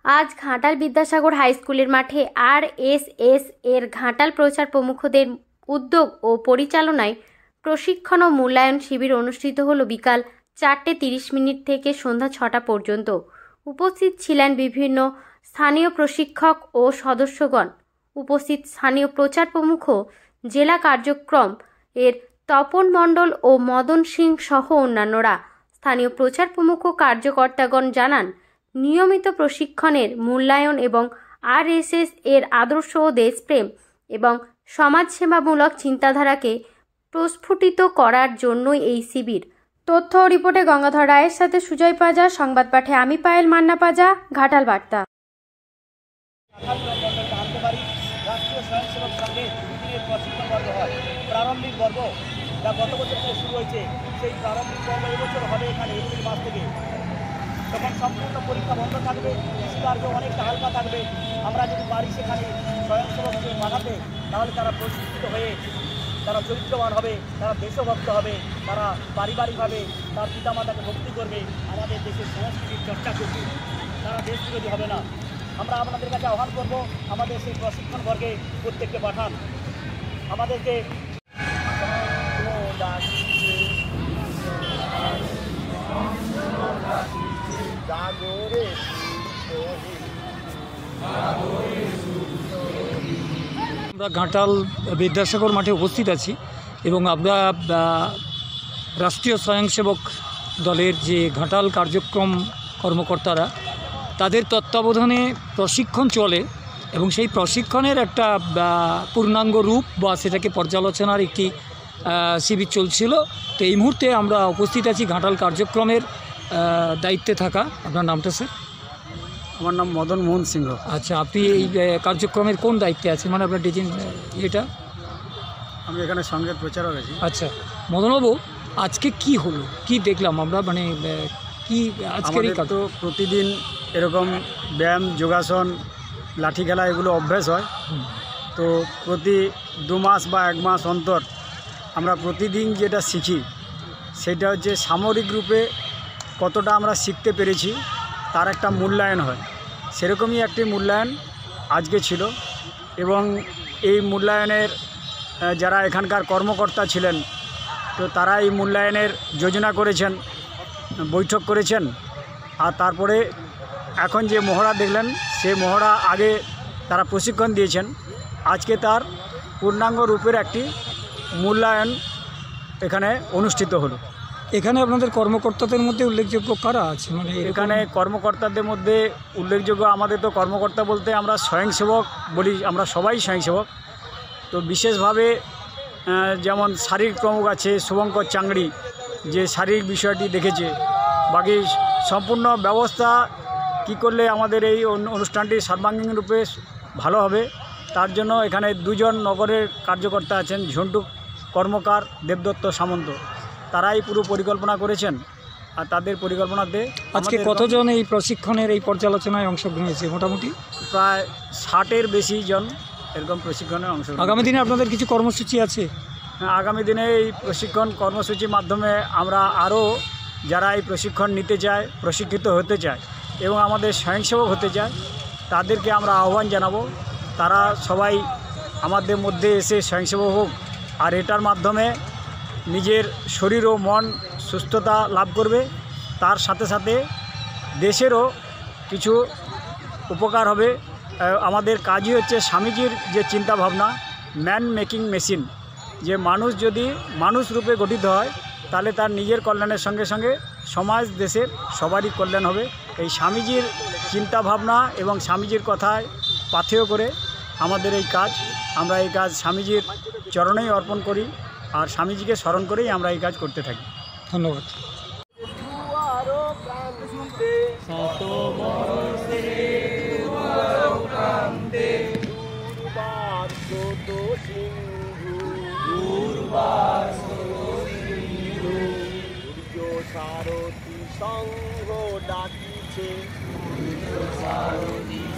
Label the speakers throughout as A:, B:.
A: আজ ঘাটাল বিদ্যাসাগর হাই স্কুলের মাঠে আরএসএস এর ঘাটাল প্রচার প্রমুখদের উদ্যোগ ও পরিচালনায় প্রশিক্ষণ ও মূল্যায়ন শিবির অনুষ্ঠিত হলো বিকাল 4:30 থেকে সন্ধ্যা 6টা পর্যন্ত। উপস্থিত ছিলেন বিভিন্ন স্থানীয় প্রশিক্ষক ও সদস্যগণ। উপস্থিত স্থানীয় প্রচার প্রমুখ জেলা কার্যক্রম এর তপন মণ্ডল ও মদন সিং সহ অন্যান্যরা। স্থানীয় প্রচার প্রমুখ কার্যকর্তাগণ জানান, নিয়মিত প্রশিক্ষণের মূল্যায়ন এবং আরএসএস এর আদর্শ ও দেশপ্রেম এবং সমাজসেবামূলক চিন্তাধারাকে প্রস্ফুটিত করার জন্যই এই শিবির। তথ্য ও রিপোর্টে গঙ্গাধর রায়ের সাথে সুজয় পাজা, সংবাদ পাঠে আমি পায়েল মান্না পাজা, ঘাটাল বার্তা।
B: রাষ্ট্রীয় স্বয়ংসেবক সংঘের দুদিনের প্রশিক্ষণ পর্ব হয়। প্রারম্ভিক পর্ব যা গত বছর থেকে শুরু হয়েছে, সেই প্রারম্ভিক পর্ব এবছর হবে এখানে এপ্রিল মাস থেকে। তখন সম্পূর্ণ পরীক্ষা বন্ধ থাকবে, কৃষিকার্য অনেকটা হালকা থাকবে। আমরা যদি পারি সেখানে স্বয়ংসেবককে পাঠাতে, তাহলে তারা প্রশিক্ষিত হয়ে তারা চরিত্রবান হবে, তারা দেশভক্ত হবে, তারা পারিবারিকভাবে তার পিতামাতাকে ভক্তি করবে, আমাদের দেশের সংস্কৃতির চর্চা করবে, তারা দেশ বিরোধী হবে না। আমরা আপনাদের কাছে আহ্বান করব, আমাদের সেই প্রশিক্ষণ বর্গে প্রত্যেককে পাঠান। আমাদেরকে
C: আমরা ঘাটাল বিদ্যাসাগর মাঠে উপস্থিত আছি এবং আমরা রাষ্ট্রীয় স্বয়ংসেবক দলের যে ঘাটাল কার্যক্রম কর্মকর্তারা, তাদের তত্ত্বাবধানে প্রশিক্ষণ চলে এবং সেই প্রশিক্ষণের একটা পূর্ণাঙ্গ রূপ বা সেটাকে পর্যালোচনার একটি শিবির চলছিল। তো এই মুহূর্তে আমরা উপস্থিত আছি ঘাটাল কার্যক্রমের দায়িত্বে থাকা। আপনার নামটা স্যার?
D: আমার নাম মদন মোহন সিংহ।
C: আচ্ছা, আপনি এই কার্যক্রমের কোন দায়িত্বে আছেন, মানে আপনার ডিজিং এটা?
D: আমি এখানে সঙ্গের প্রচারক আছি।
C: আচ্ছা মদনবাবু, আজকে কি হলো, কি দেখলাম আমরা, মানে কি আজকের এই
D: তো প্রতিদিন এরকম ব্যায়াম, যোগাসন, লাঠি খেলা এগুলো অভ্যাস হয়। তো প্রতি 2 মাস বা 1 মাস অন্তর আমরা প্রতিদিন যেটা শিখি সেটা হচ্ছে সামরিক রূপে কতটা আমরা শিখতে পেরেছি তার একটা মূল্যায়ন হয়। সেরকমই একটি মূল্যায়ন আজকে ছিল এবং এই মূল্যায়নের যারা এখানকার কর্মকর্তা ছিলেন, তো তারা এই মূল্যায়নের যোজনা করেছেন, বৈঠক করেছেন। আর তারপরে এখন যে মহড়া দেখলেন, সেই মহড়া আগে তারা প্রশিক্ষণ দিয়েছেন, আজকে তার পূর্ণাঙ্গ রূপের একটি মূল্যায়ন এখানে অনুষ্ঠিত হলো।
C: এখানে আপনাদের কর্মকর্তাদের মধ্যে উল্লেখযোগ্য কারা আছে? মানে
D: এখানে কর্মকর্তাদের মধ্যে উল্লেখযোগ্য, আমাদের তো কর্মকর্তা বলতে আমরা স্বয়ংসেবক বলি, আমরা সবাই স্বয়ংসেবক। তো বিশেষভাবে যেমন শারীরিক প্রমুখ আছে শুভঙ্কর চাংড়ি, যে শারীরিক বিষয়টি দেখেছে। বাকি সম্পূর্ণ ব্যবস্থা কি করলে আমাদের এই অনুষ্ঠানটি সর্বাঙ্গীন রূপে ভালো হবে, তার জন্য এখানে 2 জন নগরের কার্যকর্তা আছেন, ঝন্টু কর্মকার, দেবদত্ত সামন্ত। তারাই পুরো পরিকল্পনা করেছেন। আর তাদের পরিকল্পনাতে
C: আজকে কতজন এই প্রশিক্ষণের এই পর্যালোচনায় অংশগ্রহণ হয়েছে? মোটামুটি
D: প্রায় 60-এর বেশি জন এরকম প্রশিক্ষণে অংশগ্রহণ।
C: আগামী দিনে আপনাদের কিছু কর্মসূচি আছে?
D: আগামী দিনে এই প্রশিক্ষণ কর্মসূচির মাধ্যমে আমরা আরও যারা এই প্রশিক্ষণ নিতে চায়, প্রশিক্ষিত হতে চায় এবং আমাদের স্বয়ংসেবক হতে চায়, তাদেরকে আমরা আহ্বান জানাবো। তারা সবাই আমাদের মধ্যে এসে স্বয়ংসেবক হোক, আর এটার মাধ্যমে নিজের শরীর ও মন সুস্থতা লাভ করবে, তার সাথে সাথে দেশেরও কিছু উপকার হবে। আমাদের কাজই হচ্ছে স্বামীজির যে চিন্তাভাবনা, ম্যান মেকিং মেশিন, যে মানুষ যদি মানুষ রূপে গঠিত হয় তাহলে তার নিজের কল্যাণের সঙ্গে সঙ্গে সমাজ, দেশের সবারই কল্যাণ হবে। এই স্বামীজির চিন্তাভাবনা এবং স্বামীজির কথায় পাথেয় করে আমাদের এই কাজ, আমরা এই কাজ স্বামীজির চরণেই অর্পণ করি আর স্বামীজিকে স্মরণ করেই আমরা এই কাজ করতে থাকি।
C: ধন্যবাদ।
B: সারথি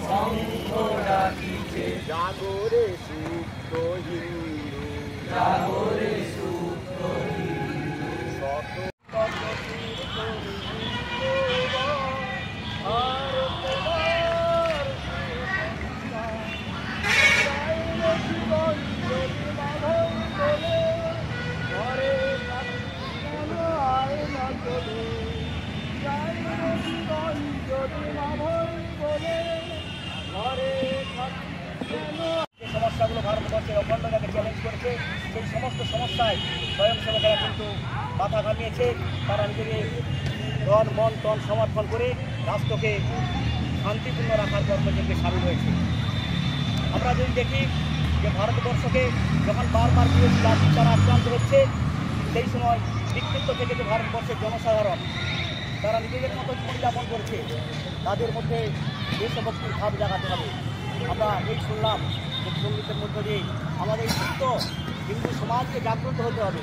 B: সংঘ ডাকিছে, জাগরে সুপ্ত হিন্দু, জাগরে সুপ্ত হিন্দু। সমস্যায় স্বয়ংসেবকেরা কিন্তু মাথা ঘামিয়েছে। তারা নিজেদের ধন মন তন সমর্পণ করে রাষ্ট্রকে শান্তিপূর্ণ রাখার কর্মযজ্ঞে সামিল হয়েছে। আমরা যদি দেখি যে ভারতবর্ষকে যখন বারবার বিরোধী রাজনীতি দ্বারা আক্রান্ত হচ্ছে, সেই সময় নেতৃত্ব থেকে যে ভারতবর্ষের জনসাধারণ তারা নিজেদের মতো জীবনযাপন করছে, তাদের মধ্যে দেশভক্তির ভাব জাগাতে হবে। আমরা এই শুনলাম যে সঙ্গীতের মধ্য দিয়ে আমাদের সুস্থ হিন্দু সমাজকে জাগ্রত হতে হবে।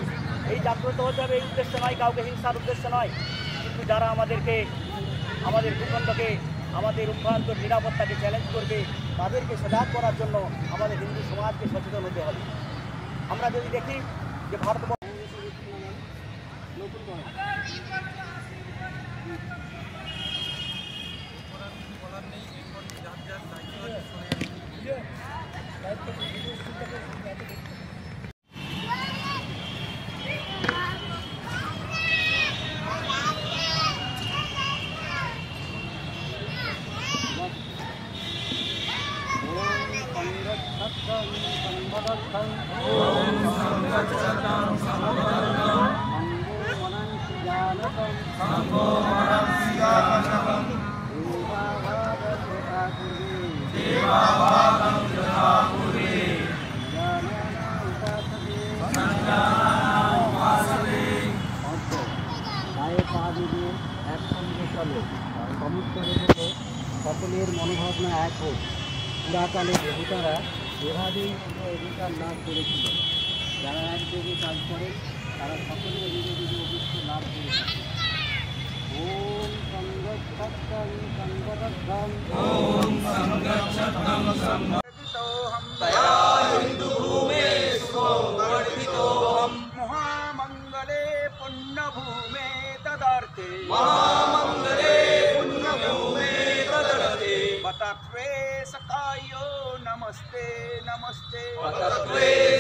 B: এই জাগ্রত হতে হবে এই উদ্দেশ্য নয়, কাউকে হিংসার উদ্দেশ্য নয়, কিন্তু যারা আমাদেরকে আমাদের ভূখণ্ডকে আমাদের অভ্যন্তর নিরাপত্তাকে চ্যালেঞ্জ করবে তাদেরকে সজাগ করার জন্য আমাদের হিন্দু সমাজকে সচেতন হতে হবে। আমরা যদি দেখি যে ভারতবর্ষ
E: সকলের মনোভাবনা এক হোক। পুরাকালে দেবতারা এভাবেই অধিকার লাভ করেছিল। যারা একযোগে কাজ করে তারা সকলের নিজে নিজে অভিষ্ট লাভ করে থাকে। ওম সংগচ্ছত্তং সংগদত্তং ওম সংগচ্ছত্তং সংগদিতোহম দয়াহিন্দু ভূমে সুবর্ধিতোহম মহামঙ্গলে পুণ্যভূমে তদার্থে মহামঙ্গলে পুণ্যভূমে तत्वे सखायो नमस्ते नमस्ते तत्वे